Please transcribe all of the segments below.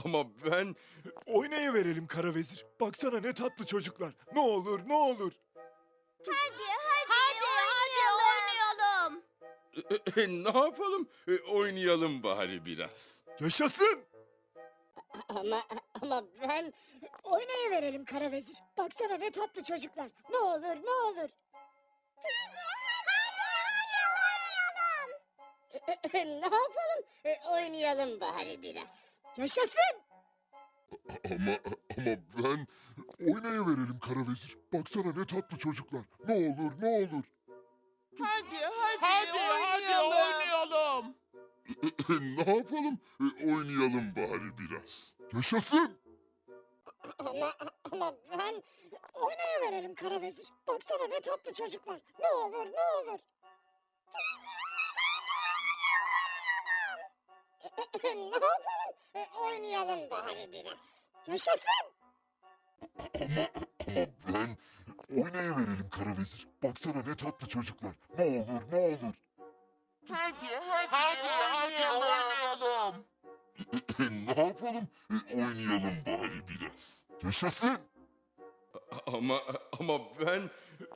Ama ben... Oynayıverelim kara vezir. Baksana ne tatlı çocuklar. Ne olur ne olur. Hadi oynayalım. Ne yapalım? Oynayalım bari biraz. Yaşasın. Ama ben... Oynayıverelim kara vezir. Baksana ne tatlı çocuklar. Ne olur ne olur. Ne yapalım? Oynayalım bari biraz. Yaşasın. Ama ben oynayıverelim kara vezir. Baksana ne tatlı çocuklar. Ne olur ne olur. Hadi oynayalım. Ne yapalım? Oynayalım bari biraz. Yaşasın. Ama ben... Oynayıverelim kara vezir. Baksana ne tatlı çocuklar. Ne olur ne olur. Ne yapalım? Oynayalım bari biraz. Yaşasın. Ben oynayıverelim kara vezir. Baksana ne tatlı çocuklar. Ne olur ne olur. Hadi oynayalım. Ne yapalım? Oynayalım bari biraz. Yaşasın. Ama ben...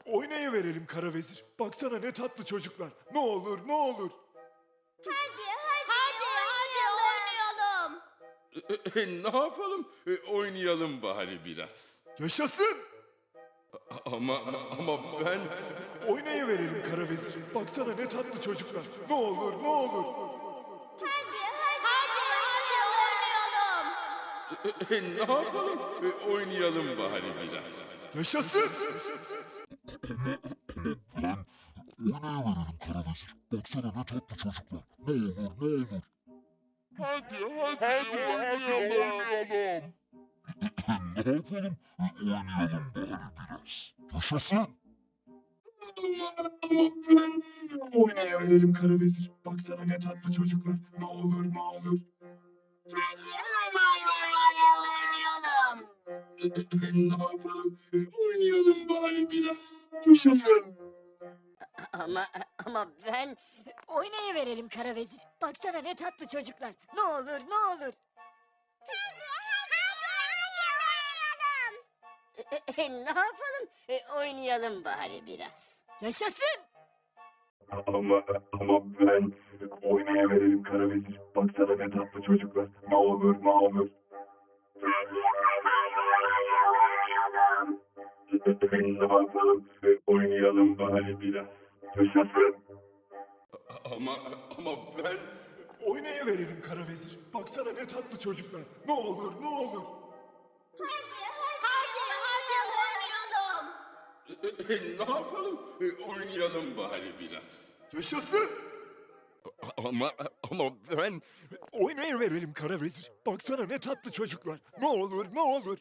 Oynayıverelim kara vezir. Baksana ne tatlı çocuklar. Ne olur ne olur. Hadi oynayalım. Ne yapalım? Oynayalım bari biraz. Yaşasın. Ama ben... Oynayıverelim kara vezir. Baksana ne tatlı çocuklar. Ne olur ne olur. Hadi oynayalım. Ne yapalım? Oynayalım bari biraz. Yaşasın. Oynayıverelim kara vezir. Baksana ne tatlı çocuklar. Ne olur ne olur. Hadi oynayalım. Ne yapalım? Oynayalım bari biraz. Yaşasın. Ama ben... Oynayıverelim kara vezir. Baksana ne tatlı çocuklar. Ne olur ne olur. Oynayalım. Ne yapalım? Oynayalım bari biraz. Yaşasın. Ama ben... Oynayıverelim kara vezir. Baksana ne tatlı çocuklar. Ne olur ne olur. Ne yapalım? Oynayalım bari biraz. Yaşasın. Ama ben... Oynayıverelim kara vezir. Baksana ne tatlı çocuklar. Ne olur ne olur. Ne yapalım? Oynayalım bari biraz. Yaşasın. Ama ben... Oynayıverelim kara vezir. Baksana ne tatlı çocuklar. Ne olur ne olur. Hadi oynayalım. Ne yapalım? Oynayalım bari biraz. Yaşasın. Ama ben... Oynayıverelim kara vezir. Baksana ne tatlı çocuklar. Ne olur ne olur.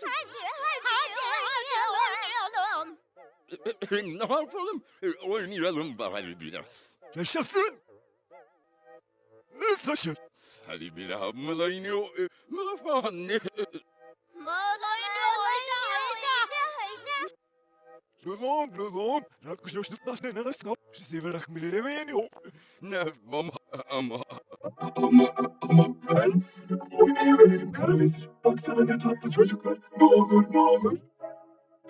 Hadi oynayalım. Ne yapalım? Oynayalım bari biraz. Yaşasın. Ne saçı? Sali bila mılayno... Mılafane... Lulon. Rakış hoşnutlar ne nasıl? Sizi verak milelemeyen yok. Ne ama... Ama ben... Oynayıverelim kara vezir. Baksana ne tatlı çocuklar. Ne olur ne olur.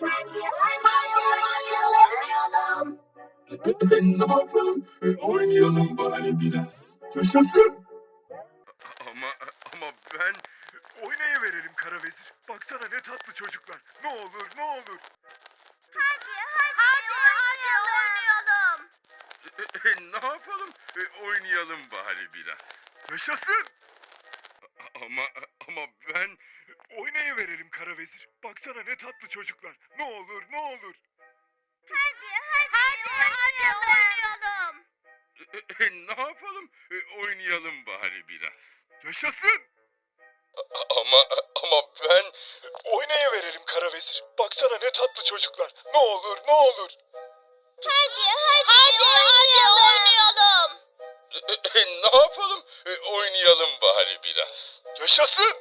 Hadi oynayalım. Ne yapalım? Oynayalım bari biraz. Yaşasın. Ama ben... Oynayıverelim kara vezir. Baksana ne tatlı çocuklar. Ne olur ne olur. Hadi oynayalım. Ne yapalım? Oynayalım bari biraz. Yaşasın. Ama ben... Oynayıverelim kara vezir. Baksana ne tatlı çocuklar. Ne olur ne olur. Hadi oynayalım. Ne yapalım? Oynayalım bari biraz. Yaşasın. Ama ben... Oynayıverelim kara vezir. Baksana ne tatlı çocuklar. Ne olur ne olur. Hadi oynayalım. Ne yapalım? Oynayalım bari biraz. Yaşasın.